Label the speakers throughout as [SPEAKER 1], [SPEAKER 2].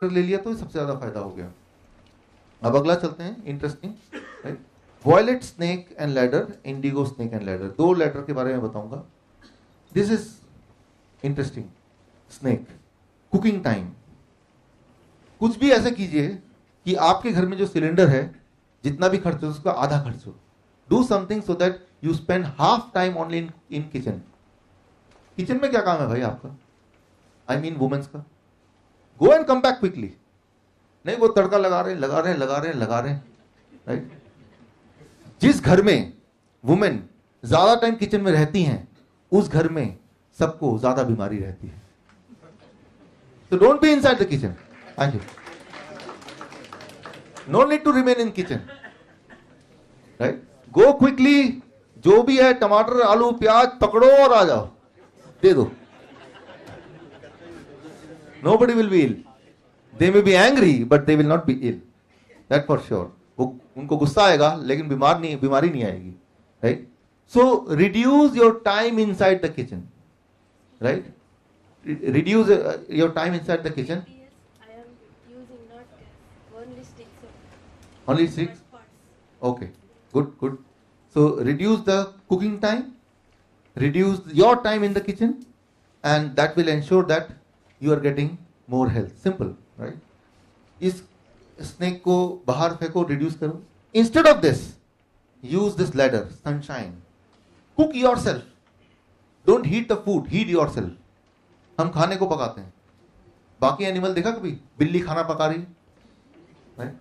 [SPEAKER 1] ले लिया तो सबसे ज्यादा फायदा हो गया। अब अगला चलते हैं, interesting, right. Violet snake and ladder, indigo snake and ladder, दो लैडर के बारे में बताऊंगा। This is interesting. Snake, cooking time. कुछ भी ऐसे कीजिए कि आपके घर में जो सिलेंडर है, जितना भी खर्च हो उसका आधा खर्च हो। Do something so that you spend half time only in kitchen. Kitchen में क्या काम है भाई आपका, आई मीन वुमेन्स का? Go and come back quickly. नहीं वो तड़का लगा रहे हैं, राइट। जिस घर में वुमेन ज्यादा टाइम किचन में रहती हैं, उस घर में सबको ज्यादा बीमारी रहती है। तो don't be inside the kitchen. Thank you. No need to remain in kitchen, right. Go quickly, जो भी है टमाटर आलू प्याज पकड़ो और आ जाओ, दे दो। Nobody will be ill. They may be angry, but they will not be ill. That for sure. वो उनको गुस्सा आएगा लेकिन बीमारी नहीं आएगी, right? So reduce your time inside the kitchen, right? Reduce your time inside the kitchen.
[SPEAKER 2] I am using not only sticks.
[SPEAKER 1] Only six. Okay, good. So reduce the cooking time, reduce your time in the kitchen, and that will ensure that you are getting more health. Simple, right? इस snake को बाहर फेंको, reduce करो। Instead of this use this ladder, sunshine. Cook your self, don't heat the food, heat your self. हम खाने को पकाते हैं, बाकी एनिमल देखा कभी बिल्ली खाना पका रही, राइट?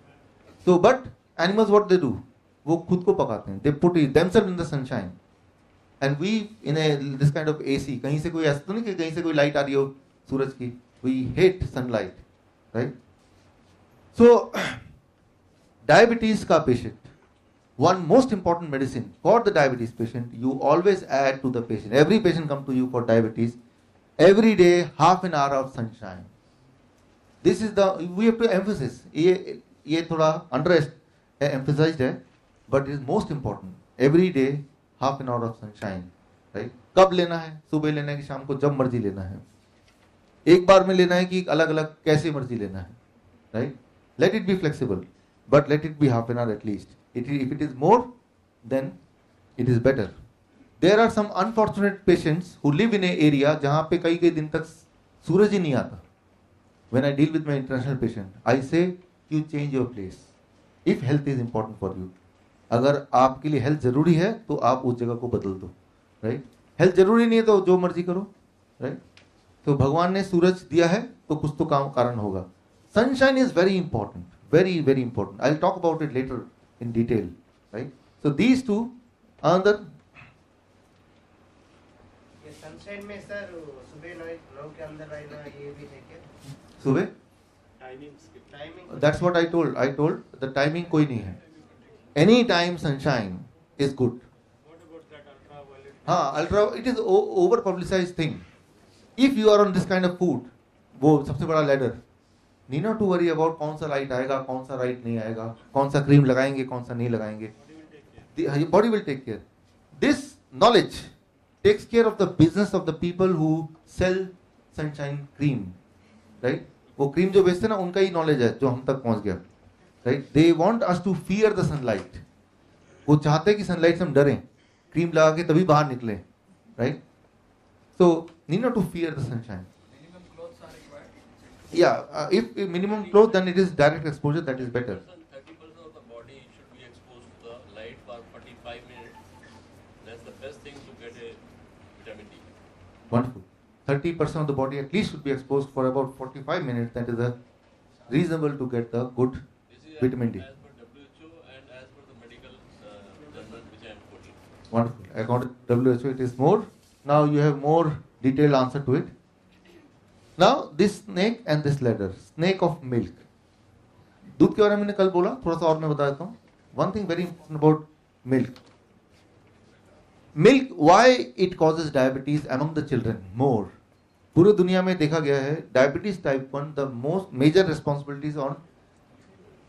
[SPEAKER 1] तो but animals what they do, वो खुद को पकाते हैं, they put themselves in the sunshine. And we in a this kind of AC, कहीं से कोई ऐसा तो नहीं कि कहीं से कोई लाइट आ रही हो सूरज की, we hate sunlight, right? So diabetes का patient, one most important medicine for the diabetes patient, you always add to the patient, every patient come to you for diabetes, every day half an hour of sunshine. This is the, we have to emphasize, ये थोड़ा under emphasized है, but it is most important, every day half an hour of sunshine, right? कब लेना है, सुबह लेना है कि शाम को, जब मर्जी लेना है। एक बार में लेना है कि अलग अलग कैसे मर्जी लेना है, right? Let it be flexible, but let it be half an hour at least. If it is more than it is better. There are some unfortunate patients who live in a area जहां पे कई कई दिन तक सूरज ही नहीं आता। When I deal with my international patient, I say you change your place if health is important for you. अगर आपके लिए हेल्थ जरूरी है तो आप उस जगह को बदल दो, राइट? हेल्थ जरूरी नहीं है तो जो मर्जी करो, राइट? तो भगवान ने सूरज दिया है तो कुछ तो काम कारण होगा। Sunshine is very important, very very important. I will talk about it later in detail, right? So these two another.
[SPEAKER 3] Sunshine में सर सुबह 9 के अंदर रहना ये भी है क्या?
[SPEAKER 1] सुबह
[SPEAKER 3] timing,
[SPEAKER 1] that's what I told the timing कोई नहीं है। Any time sunshine is good. हाँ, ultra it is over publicised thing. If you are on this kind of food, वो सबसे बड़ा लैडर, नहीं ना टू वरी अबाउट कौन सा लाइट आएगा, कौन सा लाइट नहीं आएगा, कौन सा क्रीम लगाएंगे, कौन सा नहीं लगाएंगे। Body will take care. This knowledge takes care of the business of the people who sell sunshine cream, right? वो क्रीम जो बेचते हैं ना, उनका ही नॉलेज है जो हम तक पहुंच गया, right? They want us to fear the sunlight. वो चाहते हैं कि सनलाइट से हम डरें, क्रीम लगा के तभी बाहर निकले, right? So, need not to fear the sunshine.
[SPEAKER 4] Minimum clothes are required.
[SPEAKER 1] Yeah, if minimum clothes, then it is direct exposure, that is better.
[SPEAKER 5] 30% of the body should be exposed to the light for 45 minutes. That's the best thing to get a vitamin D.
[SPEAKER 1] Wonderful. 30% of the body at least should be exposed for about 45 minutes. That is reasonable to get the good
[SPEAKER 5] This is
[SPEAKER 1] vitamin D.
[SPEAKER 5] as per WHO and as per the medical journal which I am quoting.
[SPEAKER 1] Wonderful. According to WHO, it is more. Now you have more detailed answer to it. Now this snake and this ladder, snake of milk. दूध के बारे में मैंने कल बोला, थोड़ा सा और मैं बता देता हूँ. One thing very important about milk. Milk, why it causes diabetes among the children more? पूरे दुनिया में देखा गया है diabetes type 1 the most major responsibilities on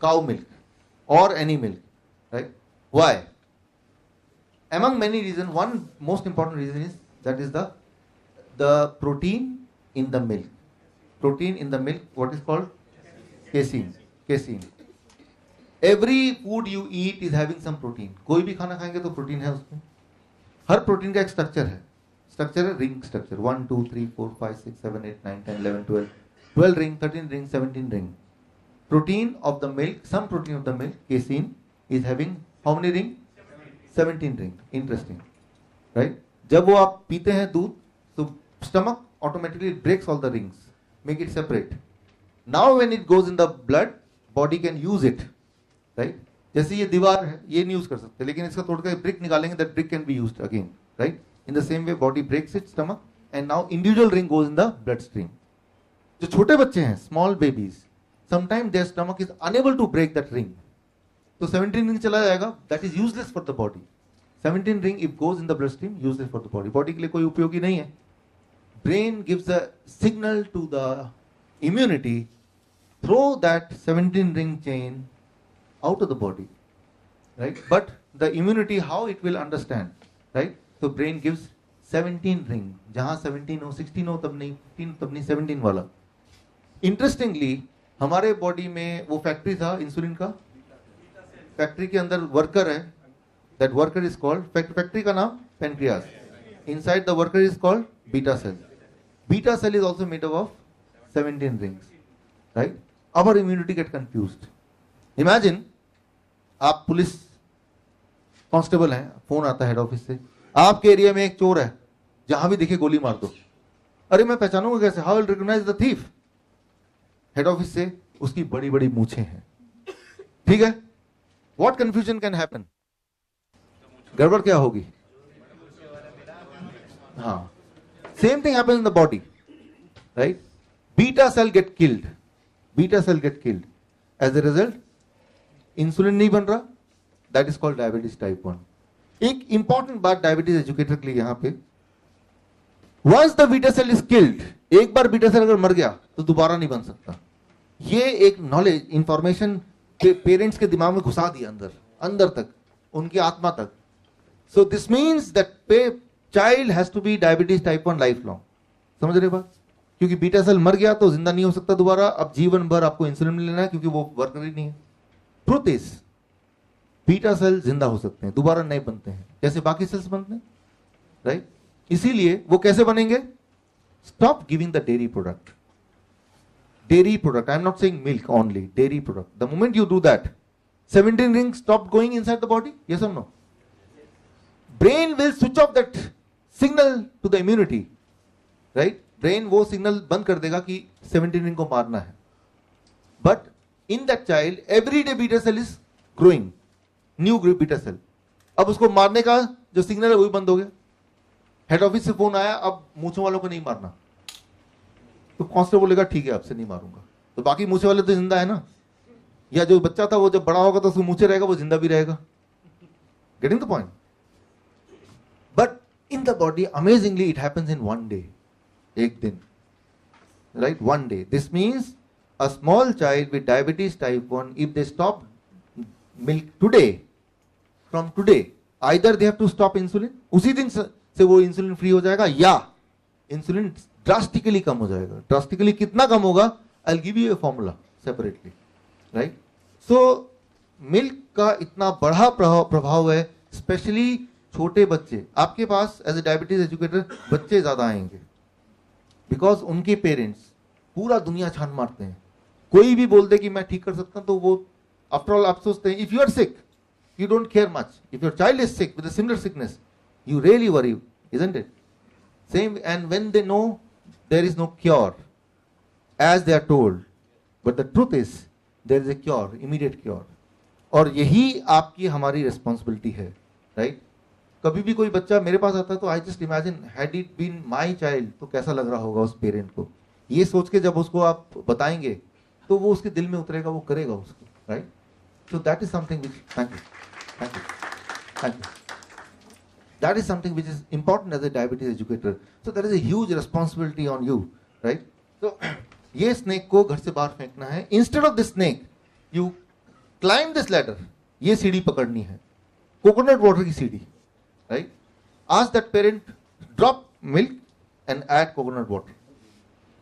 [SPEAKER 1] cow milk or any milk, right? Why? Among many reasons, one most important reason is that is the protein in the milk. Protein in the milk, what is called casein. Casein. Every food you eat is having some protein. कोई भी खाना खाएंगे तो protein है उसमें. हर protein का एक structure है. स्ट्रक्चर है ring structure. 1 2 3 4 5 6 7 8 9 10 11 12 ring, 13 ring, 17 ring. Protein of the milk, some protein of the milk, casein, is having how many ring? 17 ring. Interesting, right? जब वो आप पीते हैं दूध, तो stomach automatically breaks all the rings, make it separate. Now when it goes in the blood, body can use it, right? जैसे ये दीवार है, ये नहीं यूज कर सकते, लेकिन इसका तोड़ कर ब्रिक निकालेंगे, that brick can be used again, right? In the same way, body breaks its stomach, and now individual ring goes in the bloodstream. जो छोटे बच्चे हैं, small babies, sometimes their stomach is unable to break that ring. तो 17 ring चला जाएगा, that is useless for the body. 17 ring if goes in the bloodstream, useless for the body. Body के लिए कोई उपयोगी नहीं है. Brain gives a signal to the immunity through that 17 ring chain out of the body, right? But the immunity, how it will understand, right? So brain gives 17 ring. जहाँ 17 हो, 16 हो तब नहीं, 15 तब नहीं, 17 वाला. Interestingly, हमारे बॉडी में वो फैक्ट्री था इंसुलिन का. फैक्ट्री के अंदर वर्कर है. That worker is called, factory का नाम pancreas. Inside the worker is called beta cell. Beta cell is also made up of 17 rings, right? Our immunity get confused. Imagine, आप police constable हैं, phone आता है head office से, आपके area में एक चोर है, जहां भी दिखे गोली मार दो. अरे मैं पहचानूंगा कैसे? How will recognise the thief? Head office से उसकी बड़ी बड़ी मूछें हैं. ठीक है, व्हाट कंफ्यूजन कैन हैपन? गड़बड़ क्या होगी? हाँ, same thing happens in the body, right? Beta cell get killed. Beta cell get killed. As a result insulin नहीं बन रहा. That is called diabetes type 1. एक इंपॉर्टेंट बात डायबिटीज एजुकेटर के लिए यहां पे, once the beta cell is killed, एक बार बीटा सेल अगर मर गया तो दोबारा नहीं बन सकता. ये एक नॉलेज, इंफॉर्मेशन पेरेंट्स के दिमाग में घुसा दिया अंदर, अंदर तक, उनकी आत्मा तक. So this means that child has to be diabetes type 1 life long. समझ रहे बात? क्योंकि बीटा सेल मर गया तो जिंदा नहीं हो सकता दोबारा. अब जीवन भर आपको इंसुलिन लेना है, क्योंकि वो वर्कर ही नहीं है. ट्रुथ इज, बीटा सेल जिंदा हो सकते हैं, दोबारा नहीं बनते हैं जैसे बाकी सेल्स बनते हैं, राइट? इसीलिए वो कैसे बनेंगे? Stop giving the dairy product. Dairy product, I am not saying milk only, dairy product. The moment you do that, 17 rings stop going inside the body? Yes or no? Brain will switch off that signal to the immunity, right? Brain वो signal बंद कर देगा कि 17 ring को मारना है. But in that child, every day beta cell is growing, new beta cell. अब उसको मारने का जो सिग्नल है वही बंद हो गया. हेड ऑफिस से फोन आया, अब मूछों वालों को नहीं मारना. तो कांस्टेबल बोलेगा ठीक है आपसे नहीं मारूंगा. तो बाकी मूछे वाले तो जिंदा है ना. या जो बच्चा था वो जब बड़ा होगा तो उसको मूछे रहेगा, वो जिंदा भी रहेगा. Getting the point? But in the body amazingly it happens in one day. एक दिन, right? One day. This means a small child with diabetes type 1, if they stop milk today, from today, either they have to stop insulin, उसी दिन से वो insulin free हो जाएगा, या insulin drastically कम हो जाएगा. ड्रास्टिकली कितना कम होगा? आई will give U a formula separately, right? So milk का इतना बड़ा प्रभाव है, स्पेशली छोटे बच्चे. आपके पास एज ए डायबिटीज एजुकेटर बच्चे ज्यादा आएंगे, बिकॉज उनके पेरेंट्स पूरा दुनिया छान मारते हैं. कोई भी बोल दे कि मैं ठीक कर सकता हूं, तो वो आफ्टर ऑल आप सोचते हैं, if you are sick you don't care much. If your child is sick with a similar sickness, you really worry, isn't it? Same, and when they know there is no cure, as they are told, but the truth is there is a cure, immediate cure. और यही आपकी हमारी responsibility है, right? कभी भी कोई बच्चा मेरे पास आता है तो I just imagine, had it been my child, तो कैसा लग रहा होगा उस पेरेंट को. ये सोच के जब उसको आप बताएंगे तो वो उसके दिल में उतरेगा, वो करेगा उसको, right? So that is something which, thank you. That is something which is important as a diabetes educator. So there is a huge responsibility on you, right? So ये snake को घर से बाहर फेंकना है. Instead of this snake, you climb this ladder. ये सीढ़ी पकड़नी है, coconut water की सीढ़ी, right? Ask that parent, drop milk and add coconut water.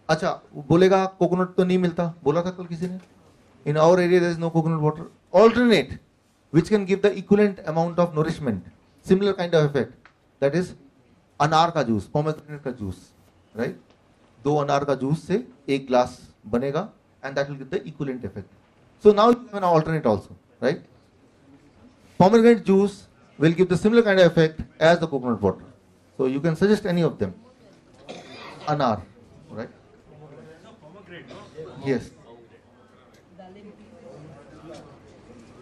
[SPEAKER 1] अच्छा, बोलेगा कोकोनट तो नहीं मिलता, बोला था कल किसी ने, In our area, there is no coconut water. Alternate, which can give the equivalent amount of nourishment, similar kind of effect. That is अनार का जूस, pomegranate का जूस, right? 2 अनार का जूस से 1 glass बनेगा, and that will give the equivalent effect. So now you have an alternate also, right? Pomegranate juice will give the similar kind of effect as the coconut water. So you can suggest any of them. Anar, right? Yes.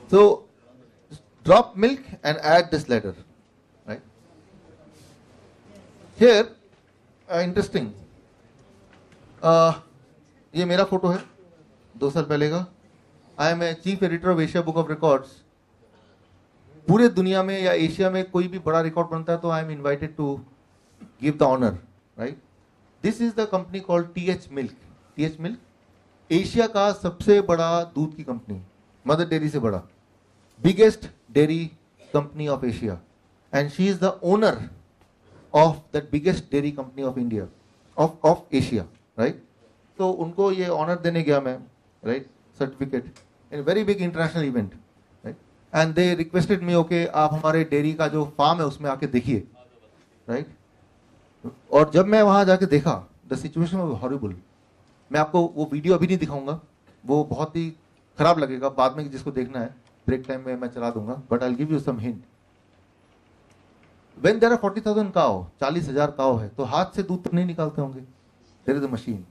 [SPEAKER 1] So drop milk and add this ladder, right? Here, interesting. ये मेरा photo है 2 साल पहले का. I am a chief editor of Asia Book of Records. पूरे दुनिया में या एशिया में कोई भी बड़ा रिकॉर्ड बनता है तो I am invited to give the honour, right? This is the company called TH Milk. TH Milk Asia का सबसे बड़ा दूध की कंपनी, मदर डेयरी से बड़ा, biggest dairy company of Asia, and she is the owner of that biggest dairy company of India, of Asia, right? तो उनको ये ऑनर देने गया मैं, right? Certificate in very big international event, right? And they requested me, okay आप हमारे dairy का जो फार्म है उसमें आके देखिए, राइट? और जब मैं वहां जाके देखा, द सिचुएशन वाज हॉरिबल. मैं आपको वो वीडियो अभी नहीं दिखाऊंगा, वो बहुत ही खराब लगेगा. बाद में जिसको देखना है ब्रेक टाइम में मैं चला दूंगा, but I will give you some hint. When there are 40,000 cow, 40,000 cow है, तो हाथ से दूध तो नहीं निकालते होंगे. There is a machine.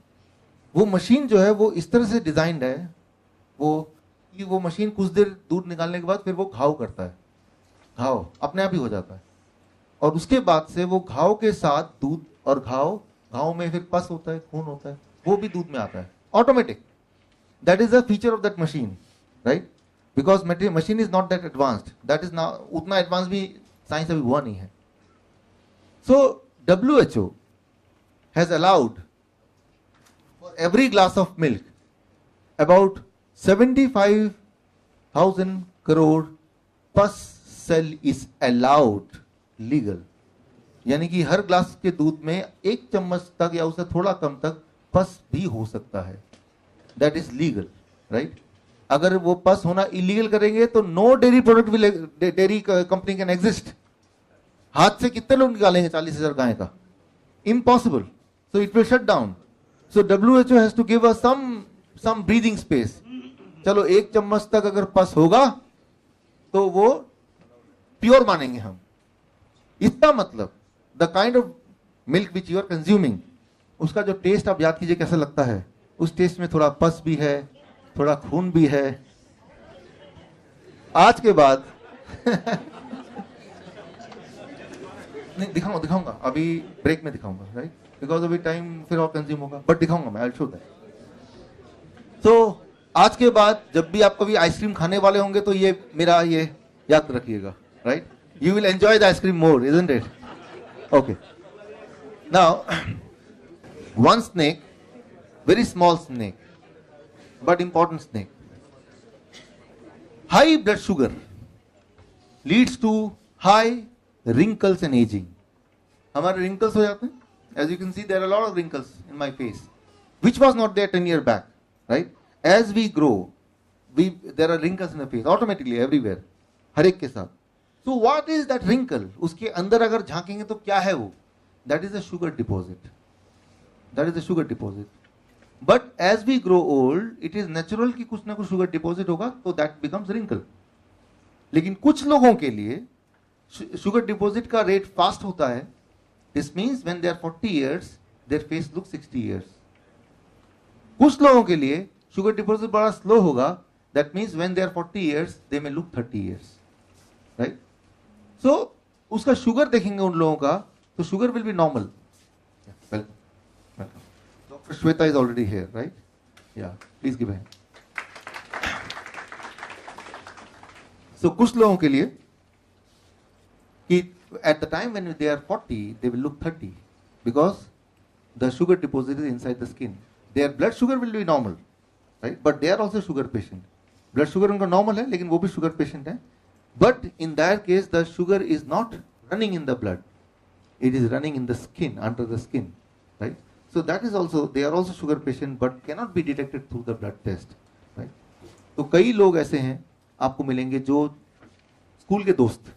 [SPEAKER 1] वो मशीन जो है वो इस तरह से डिजाइंड है वो मशीन कुछ देर दूध निकालने के बाद फिर वो घाव करता है. घाव अपने आप ही हो जाता है, और उसके बाद से वो घाव के साथ दूध, और घाव में फिर पस होता है, खून होता है, वो भी दूध में आता है automatic. That is a feature of that machine, right? Because machine is not that advanced. That is ना, उतना एडवांस भी साइंस अभी हुआ नहीं है. सो WHO has allowed for every glass of milk about 75,000 crore pus cell is allowed legal. यानी कि हर glass के दूध में 1 चम्मच तक या उससे थोड़ा कम तक पस भी हो सकता है. That is legal, right? अगर वो पस होना इलीगल करेंगे तो no dairy product will, dairy company can exist. हाथ से कितने लोग निकालेंगे 40,000 गाय का? Impossible. So it will shut down. So WHO has to give us some breathing space. चलो 1 चम्मच तक अगर पस होगा तो वो प्योर मानेंगे हम. इसका मतलब the kind of milk which you are consuming, उसका जो टेस्ट आप याद कीजिए कैसा लगता है. उस टेस्ट में थोड़ा पस भी है, थोड़ा खून भी है. आज के बाद नहीं दिखाऊंगा अभी ब्रेक में दिखाऊंगा, राइट? बिकॉज अभी टाइम फिर और कंज्यूम होगा, बट दिखाऊंगा मैं, आई विल शो दैट. तो आज के बाद जब भी आप कभी आइसक्रीम खाने वाले होंगे तो ये मेरा ये याद रखिएगा, right? You will enjoy the ice cream more, isn't it? Okay. Now one snake, very small snake, but important snake. High blood sugar leads to high wrinkles and aging. हमारे wrinkles हो जाते हैं. As you can see, there are a lot of wrinkles in my face, which was not there 10 years back, right? As we grow, there are wrinkles in the face automatically everywhere, हर एक के साथ. So what is that wrinkle? उसके अंदर अगर झांकेंगे तो क्या है वो? That is a sugar deposit. That is a sugar deposit. But as we grow old, it is natural कि कुछ ना कुछ sugar deposit होगा, तो that becomes wrinkle. लेकिन कुछ लोगों के लिए sugar deposit का rate fast होता है. This means when they are 40 years, their face looks 60 years. कुछ लोगों के लिए sugar deposit बड़ा slow होगा. That means when they are 40 years, they may look 30 years. Right? So उसका sugar देखेंगे उन लोगों का, तो sugar will be normal. Well. Welcome. Dr. Shweta is already here, right? Yeah, please give a hand. So, कुछ लोगों के लिए कि at the time when they are 40, they will look 30 because the sugar deposit is inside the skin. Their blood sugar will be normal, right? But they are also sugar patient. Blood sugar उनका normal है, लेकिन वो भी sugar patient है. But in that case, the sugar is not running in the blood. It is running in the skin, under the skin, right? So that is also, they are also sugar patient but cannot be detected through the blood test, right? तो कई लोग ऐसे हैं आपको मिलेंगे जो school के दोस्त,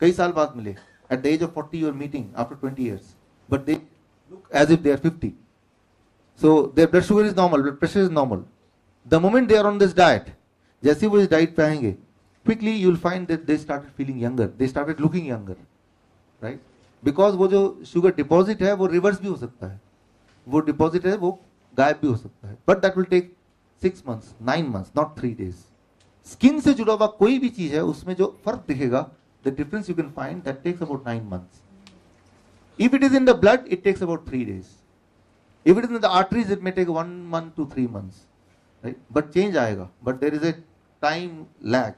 [SPEAKER 1] कई साल बाद मिले, at the age of 40 you are meeting after 20 years, but they look as if they are 50. So their blood sugar is normal, blood pressure is normal. The moment they are on this diet, जैसे वो इस diet पे आएंगे, quickly you will find that they started feeling younger, they started looking younger, right? Because वो जो sugar deposit है वो reverse भी हो सकता है, वो deposit है वो गायब भी हो सकता है, but that will take 6 months, 9 months, not 3 days. Skin से जुड़ा हुआ कोई भी चीज है उसमें जो फर्क दिखेगा, the difference you can find, that takes about 9 months. If it is in the blood, it takes about 3 days. If it is in the arteries, it may take 1 month to 3 months, right? But change आएगा, but there is a time lag.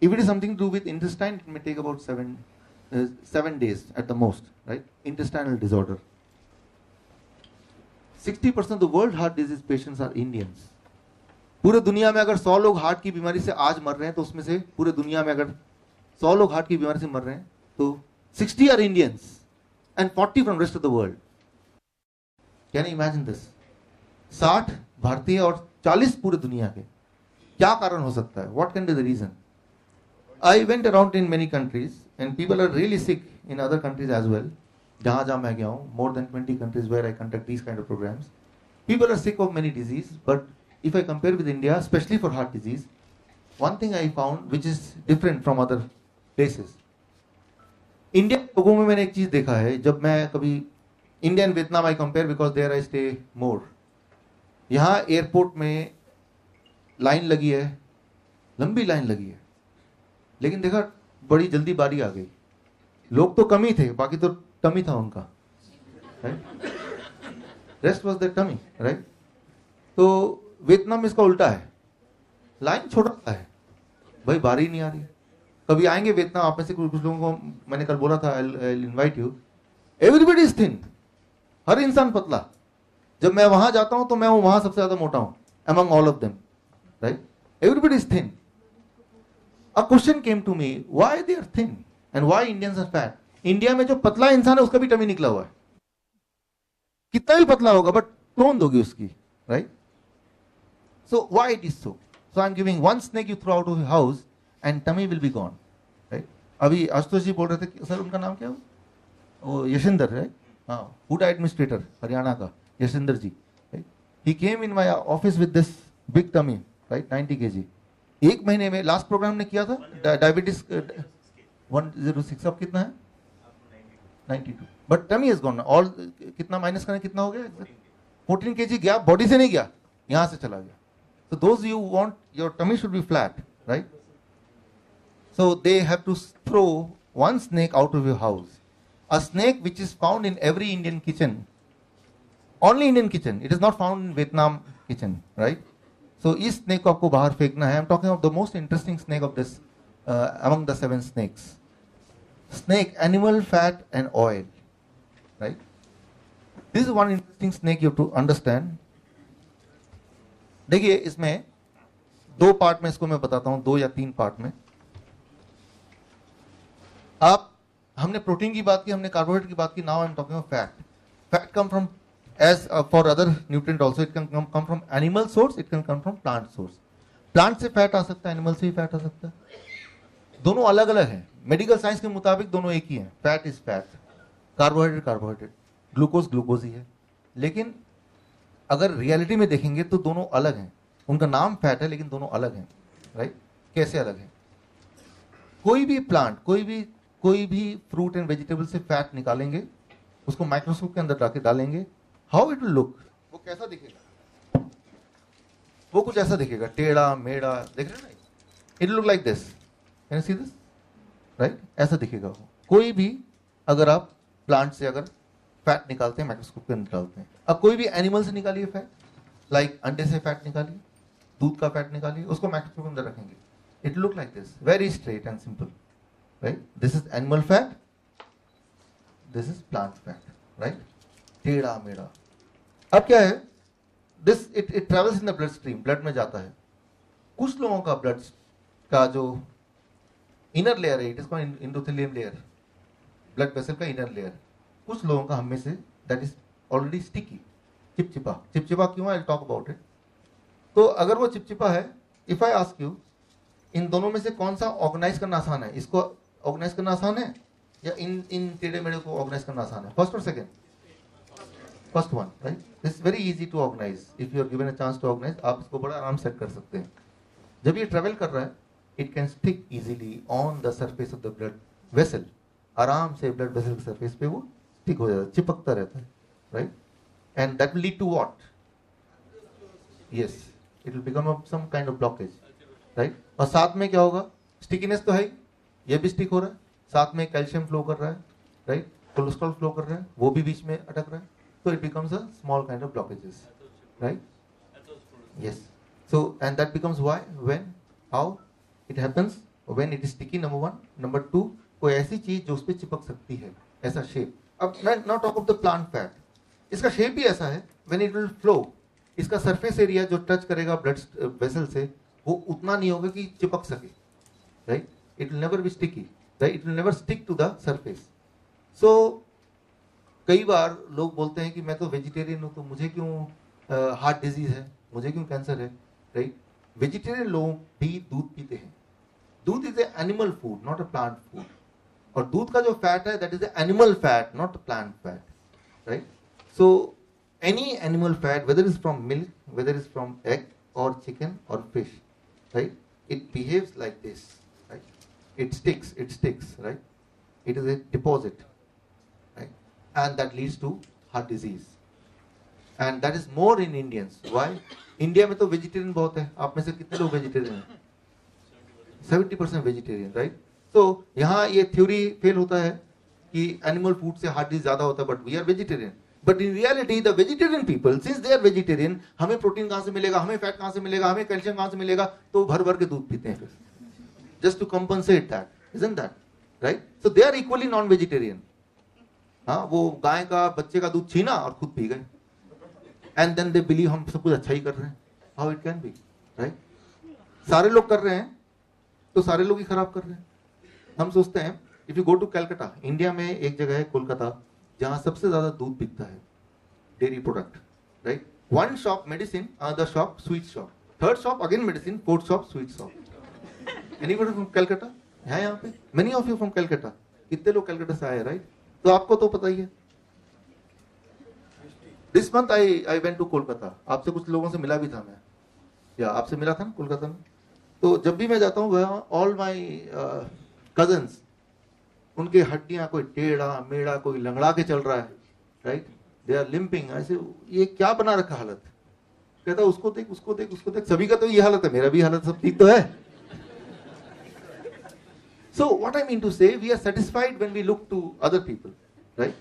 [SPEAKER 1] If it is something to do with intestine, it may take about 7 days at the most, right? Intestinal disorder. 60% of the world heart disease patients are Indians. पूरे दुनिया में अगर 100 लोग heart की बीमारी से आज मर रहे हैं तो उसमें से पूरे दुनिया में अगर 100 लोग हार्ट की बीमारी से मर रहे हैं तो 60 are Indians and 40 from rest of the world. Can you imagine this? 60 भारतीय और 40 पूरे दुनिया के. क्या कारण हो सकता है? What can be the reason? I went around in many countries and people are really sick in other countries as well. जहाँ मैं गया हूँ, more than 20 countries where I conduct these kind of programs. People are sick of many diseases, but if I compare with India, especially for heart disease, one thing I found which is different from other places. India के लोगों में मैंने एक चीज देखा है, जब मैं कभी India and Vietnam I compare because there I stay more. यहाँ एयरपोर्ट में लाइन लगी है, लंबी लाइन लगी है, लेकिन देखा बड़ी जल्दी बारी आ गई. लोग तो कम ही थे, बाकी तो टमी था उनका, right? Rest was there tummy, right? तो वियतनाम में इसका उल्टा है, लाइन छोटा है, भाई बारी नहीं आ रही. कभी आएंगे वियतनाम, आप में से कुछ लोगों को मैंने कल बोला था, I invite you. Everybody is thin, हर इंसान पतला. जब मैं वहां जाता हूं तो मैं वहां सबसे ज्यादा मोटा हूं among all of them, right? Everybody is thin. A question came to me, why they are thin and why Indians are fat? India में जो पतला इंसान है उसका भी टमी निकला हुआ है, कितना भी पतला होगा बट टोन दोगी उसकी, right? So why it is so? So I'm giving one snake you throw out of your house and tummy will be gone, right? अभी आशुतोष जी बोल रहे थे, सर उनका नाम क्या है? वो यशिंदर, right? हाँ, फूड एडमिनिस्ट्रेटर हरियाणा का यशिंदर जी, right? He came in my office with this big tummy, right? 90 kg. एक महीने में लास्ट प्रोग्राम ने किया था डायबिटीज 106. अब कितना है? 92. But tummy is gone. All कितना माइनस करें, कितना हो गया? 14 kg गया, बॉडी से नहीं गया, यहां से चला गया. So those you want your tummy should be flat, right? So they have to throw one snake out of your house. A snake which is found in every Indian kitchen. Only Indian kitchen. It is not found in Vietnam kitchen, right? So इस snake को आपको बाहर फेंकना है. I'm talking of the most interesting snake of this among the 7 snakes. Snake, animal fat and oil, right? This is one interesting snake you have to understand. देखिए इसमें 2 part में इसको मैं बताता हूं, 2 या 3 पार्ट में. आप हमने प्रोटीन की बात की, हमने कार्बोहाइड्रेट की बात की. Now I am talking of fat. Fat come from, as for other nutrient also, it can come from animal source, it can come from plant source. Plant से फैट आ सकता है, एनिमल से भी फैट आ सकता है. दोनों अलग अलग हैं. मेडिकल साइंस के मुताबिक दोनों एक ही हैं. Fat is fat, carbohydrate carbohydrate, glucose glucose ही है. लेकिन अगर रियलिटी में देखेंगे तो दोनों अलग हैं. उनका नाम फैट है लेकिन दोनों अलग हैं, राइट? कैसे अलग है? कोई भी प्लांट, कोई भी फ्रूट एंड वेजिटेबल से फैट निकालेंगे, उसको माइक्रोस्कोप के अंदर जाके डालेंगे, हाउ इट विल लुक? वो कैसा दिखेगा? वो कुछ ऐसा दिखेगा, टेढ़ा मेढ़ा. देख रहे हैं ना? It look like this. Can you see this? Right? ऐसा दिखेगा वो. कोई भी अगर आप प्लांट से अगर फैट निकालते हैं, माइक्रोस्कोप के अंदर निकालते हैं. अब कोई भी एनिमल से निकालिए फैट, लाइक अंडे से फैट निकालिए, दूध का फैट निकालिए, उसको माइक्रोस्कोप के अंदर रखेंगे. It look like this, very straight and simple, right? This is animal fat, this is plant fat, right? टेढ़ा मेढ़ा. अब क्या है? This it travels in the blood stream, blood में जाता है. कुछ लोगों का ब्लड का जो इनर लेयर है, it is called endothelium layer, blood vessel का इनर लेयर. कुछ लोगों का हम में say that is already sticky, चिपचिपा. चिपचिपा क्यों है? I will talk about it. तो अगर वो चिपचिपा है इफ आई आस्क यू, इन दोनों में से कौन सा ऑर्गेनाइज करना आसान है? इसको ऑर्गेनाइज करना आसान है या इन टेढ़े मेढ़े को ऑर्गेनाइज करना आसान है? फर्स्ट और सेकंड? First one, right? It's very easy to organise if you are given a chance to organise. आप इसको बड़ा आराम सेट कर सकते हैं. जब ये ट्रेवल कर रहा है, it can stick easily on the surface of the blood vessel. आराम से ब्लड वेसल के सरफेस पे वो स्टिक हो जाता है, चिपकता रहता है, right? And that will lead to what? Yes, it will become some kind of blockage, right? और साथ में क्या होगा? स्टिकीनेस तो है ही, ये भी स्टिक हो रहा है, साथ में कैल्शियम फ्लो कर रहा है, राइट? कोलेस्ट्रॉल फ्लो कर रहा है, वो भी बीच में अटक रहा है. So it becomes a small kind of blockages, right? Yes. So and that becomes why, when, how it happens, when it is sticky, number one. Number two, कोई ऐसी चीज जो उस पर चिपक सकती है, ऐसा शेप. अब not talk of the plant fat. इसका शेप भी ऐसा है, when it will flow, इसका सरफेस एरिया जो टच करेगा ब्लड वेसल से, वो उतना नहीं होगा कि चिपक सके, right? It will never be sticky, right? It will never stick to the surface. So कई बार लोग बोलते हैं कि मैं तो वेजिटेरियन हूं, तो मुझे क्यों हार्ट डिजीज है, मुझे क्यों कैंसर है, राइट? वेजिटेरियन लोग भी दूध पीते हैं. दूध is a animal food, not a plant food. और दूध का जो फैट है, that is a animal fat, not a plant fat, right? So any animal fat, whether is from milk, whether is from egg और chicken और fish, right? It behaves like this, right? It sticks, right? It is a deposit, and that leads to heart disease, and that is more in Indians. Why? India में तो vegetarian बहुत है. आप में से कितने लोग वेजिटेरियन हैं? 70% वेजिटेरियन, राइट? तो यहाँ ये थ्योरी फेल होता है कि एनिमल फूड से हार्ट डिजीज ज्यादा होता है, but we are vegetarian. But in reality the vegetarian people, since they are vegetarian, हमें प्रोटीन कहाँ से मिलेगा, हमें फैट कहाँ से मिलेगा, हमें कैल्शियम कहाँ से मिलेगा, तो भर भर के दूध पीते हैं फिर, just to compensate that. Isn't that right? So they are equally non vegetarian. हाँ, वो गाय का बच्चे का दूध छीना और खुद पी गए, एंड देन दे बिलीव हम सब कुछ अच्छा ही कर रहे हैं. How it can be, right? सारे लोग कर रहे हैं तो सारे लोग ही खराब कर रहे हैं. हम सोचते हैं if you go to Calcutta, India में एक जगह है कोलकाता जहां सबसे ज्यादा दूध बिकता है, dairy product, right? One shop medicine, another shop sweet shop, third shop again medicine, fourth shop sweet shop. Anybody from Calcutta है यहाँ पे? Many of you from Calcutta. कितने लोग कलकत्ता से आए, राइट? तो आपको तो पता ही है. This month I went to Kolkata. आपसे कुछ लोगों से मिला भी था मैं, या आपसे मिला था ना कोलकाता में. तो जब भी मैं जाता हूँ ऑल माई कजन्स, उनके हड्डियां कोई टेढ़ा मेढ़ा, कोई लंगड़ा के चल रहा है, राइट? They are limping. ऐसे ये क्या बना रखा हालत. कहता उसको देख, उसको देख, उसको देख. सभी का तो ये हालत है, मेरा भी हालत सब ठीक तो है. So what I mean to say, we are satisfied when we look to other people, right?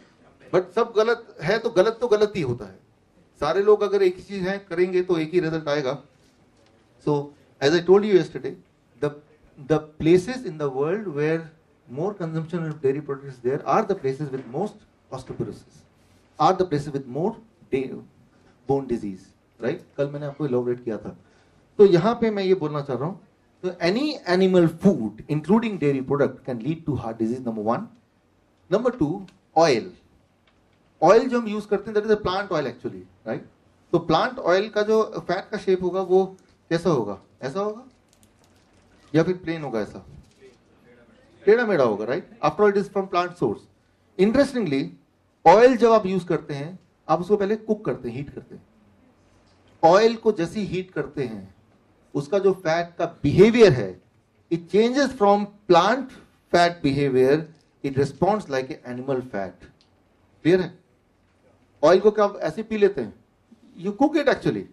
[SPEAKER 1] But सब गलत है तो गलत ही होता है. सारे लोग अगर एक ही चीज है करेंगे तो एक ही रिजल्ट आएगा. So as I told you yesterday, the places in the world where more consumption of dairy products there are the places with most osteoporosis, are the places with more bone disease, right? कल मैंने आपको elaborate किया था. तो यहाँ पे मैं ये बोलना चाह रहा हूँ, so any animal food including dairy product can lead to heart disease, number one. Number two, oil. Oil जो हम यूज करते हैं that is a plant oil actually, right? तो plant oil का जो फैट का शेप होगा वो कैसा होगा? ऐसा होगा या फिर प्लेन होगा? ऐसा टेढ़ा मेढ़ा होगा, right? After all it is from plant source. Interestingly oil जब आप यूज करते हैं, आप उसको पहले कुक करते हैं, हीट करते हैं. ऑयल को जैसे हीट करते हैं, उसका जो फैट का बिहेवियर है, it changes from plant fat behaviour, it responds like a animal fat. Clear है? ऑयल को क्या आप ऐसे पी लेते हैं? You cook it actually,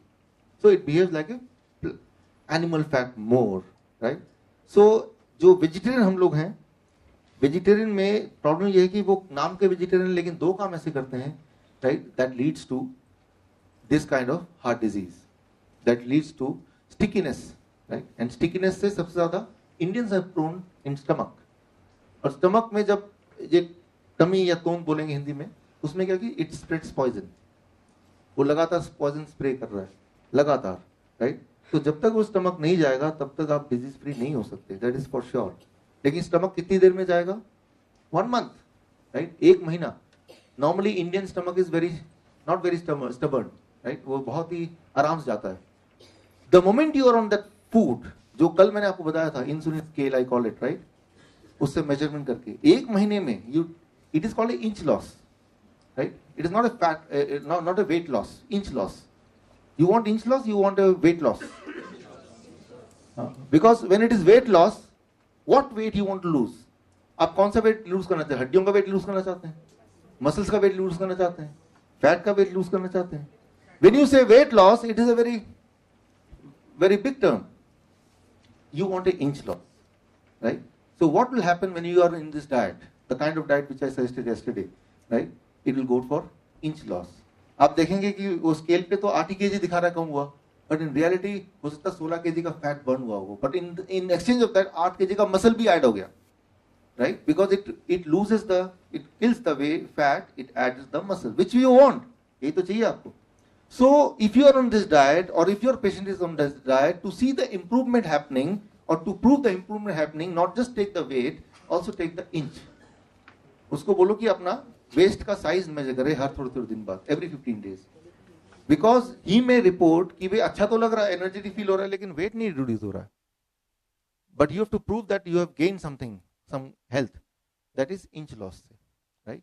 [SPEAKER 1] so it behaves like a animal fat more, right? So जो वेजिटेरियन हम लोग हैं, वेजिटेरियन में प्रॉब्लम ये है कि वो नाम के वेजिटेरियन लेकिन दो काम ऐसे करते हैं, right? That leads to this kind of heart disease, that leads to stickiness, right? And stickiness से सबसे ज्यादा Indians are prone in stomach. और स्टमक में जब ये टमी या तोन बोलेंगे हिंदी में, उसमें क्या कि इट स्प्रेड्स पॉइजन. वो लगातार पॉइजन स्प्रे कर रहा है लगातार, राइट? तो जब तक वो स्टमक नहीं जाएगा तब तक आप डिजीज फ्री नहीं हो सकते, दैट इज फॉर श्योर. लेकिन स्टमक कितनी देर में जाएगा? 1 month, राइट? 1 महीना. Normally Indian stomach is not very stubborn, right? वो बहुत ही आराम से जाता है. The moment you are on that food, जो कल मैंने आपको बताया था, insulin scale I call it, right, उससे मेजरमेंट करके 1 महीने में you, it is called a inch loss, right, it is not a fat, not a weight loss, inch loss. You want inch loss, you want a weight loss. Because when it is weight loss, what weight you want to lose? आप कौन सा weight lose करना चाहते हैं? हड्डियों का weight lose करना चाहते हैं, मसल्स का वेट लूज करना चाहते हैं, फैट का वेट लूज करना चाहते हैं? When you say weight loss, it is a very, very big term. You want an inch loss, right? So what will happen when you are in this diet, the kind of diet which I suggested yesterday, right? It will go for inch loss. आप देखेंगे कि वो scale पे तो 8 kg दिखा रहा है कम हुआ, बट इन रियलिटी हो सकता है 16 kg का फैट बर्न हुआ होगा, but in exchange of that 8 kg का मसल भी ऐड हो गया, right, because it loses the, it kills the way fat, it adds the muscle which you want. यही तो चाहिए आपको. So if you are on this diet और if your patient is on this diet, to see the improvement happening और to prove the improvement happening, not just take the weight, also take the inch. उसको बोलो कि अपना waste का size major करे हर थोड़े थोड़े दिन बाद, every 15 days, because he may report कि वे अच्छा तो लग रहा है, एनर्जेटिक फील हो रहा है, लेकिन वेट नहीं रिड्यूस हो रहा है. But you have to prove that you have gain something, some health, that is inch loss से, राइट.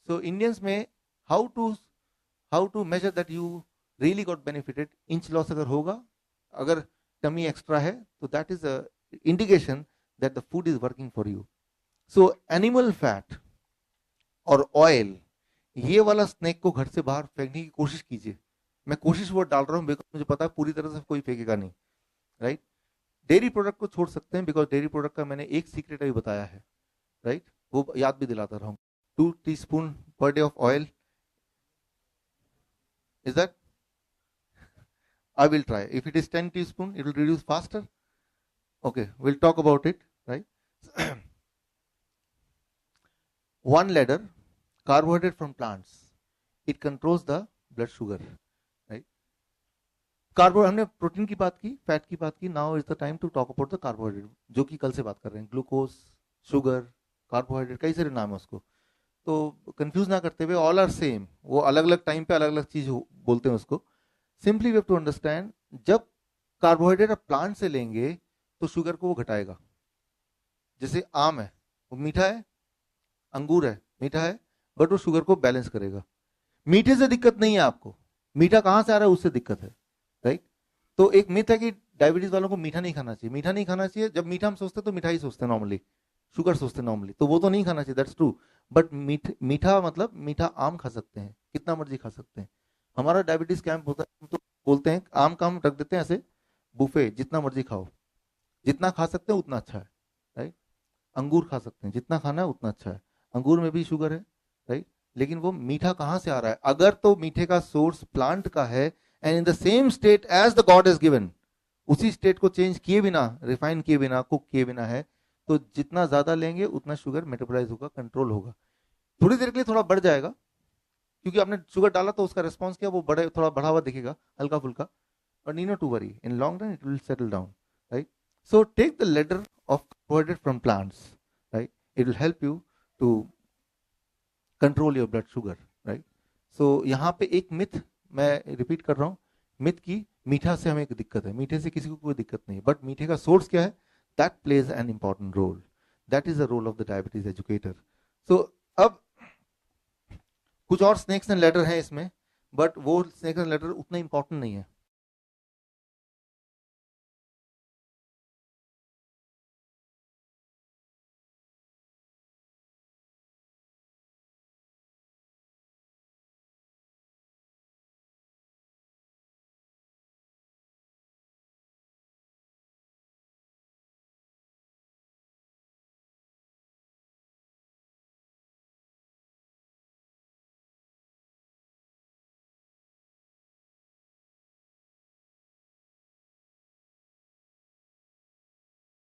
[SPEAKER 1] सो इंडियंस में how to measure that you really got benefited. Inch loss अगर होगा, अगर tummy extra है, तो that is a indication that the food is working for you. So animal fat और oil, ये वाला स्नैक को घर से बाहर फेंकने की कोशिश कीजिए. मैं कोशिश वो डाल रहा हूँ बिकॉज मुझे पता है पूरी तरह से कोई फेंकेगा नहीं, राइट. डेयरी प्रोडक्ट को छोड़ सकते हैं, बिकॉज डेयरी प्रोडक्ट का मैंने एक सीक्रेट अभी बताया है, राइट, वो याद भी दिलाता रहा हूँ. 2 teaspoon per day of oil, is that? I will try. If it is 10 teaspoon, it will reduce faster. Okay, we'll talk about it, right. 1 ladder carbohydrate from plants, it controls the blood sugar, right. कार्बो, हमने protein की बात की, fat की बात की. Now is the time to talk about the carbohydrate, जो कि कल से बात कर रहे हैं. ग्लूकोज, शुगर, कार्बोहाइड्रेट, कई सारे नाम है उसको, तो कंफ्यूज ना करते हुए, ऑल आर सेम. वो अलग अलग टाइम पे अलग अलग चीज बोलते हैं उसको. Simply we have to understand, जब कार्बोहाइड्रेट आप प्लांट से लेंगे तो शुगर को वो घटाएगा. जैसे आम है, वो मीठा है, अंगूर है, मीठा है, बट वो शुगर को बैलेंस करेगा. मीठे से दिक्कत नहीं है आपको, मीठा कहां से आ रहा है उससे दिक्कत है, राइट. तो एक मिथ है कि डायबिटीज वालों को मीठा नहीं खाना चाहिए. मीठा नहीं खाना चाहिए, जब मीठा हम सोचते हैं तो मिठाई सोचते हैं नॉर्मली, शुगर सोचते हैं नॉर्मली, तो वो तो नहीं खाना चाहिए, दैट्स ट्रू. बट मीठा मतलब मीठा आम खा सकते हैं, कितना मर्जी खा सकते हैं. हमारा डायबिटीज कैंप होता है, हम तो बोलते हैं आम का हम रख देते हैं ऐसे बुफे, जितना मर्जी खाओ, जितना खा सकते हैं उतना अच्छा है, राइट. अंगूर खा सकते हैं, जितना खाना है उतना अच्छा है. अंगूर में भी शुगर है, राइट, लेकिन वो मीठा कहां से आ रहा है? अगर तो मीठे का सोर्स प्लांट का है, and in the same state as the god is given, उसी स्टेट को चेंज किए बिना, रिफाइन किए बिना, कुक किए बिना है, तो जितना ज्यादा लेंगे उतना शुगर मेटाबोलाइज होगा, कंट्रोल होगा. थोड़ी देर के लिए थोड़ा बढ़ जाएगा, क्योंकि आपने शुगर डाला तो उसका रिस्पॉन्स किया, वो बढ़े, थोड़ा बढ़ा हुआ दिखेगा, हल्का फुल्का, but need not to worry, in long run it will settle down, right. So take the ladder of carbohydrate from plants, right, it will help you to control your blood sugar, right. So यहाँ पे एक myth मैं repeat कर रहा हूँ, myth की मीठा से हमें एक दिक्कत है, मीठे से किसी को कोई दिक्कत नहीं, बट मीठे का सोर्स क्या है, that plays an important role, that is the role of the diabetes educator. So अब कुछ और स्नेक्स एंड लेटर हैं इसमें, बट वो स्नेक्स एंड लेटर उतना इंपॉर्टेंट नहीं है.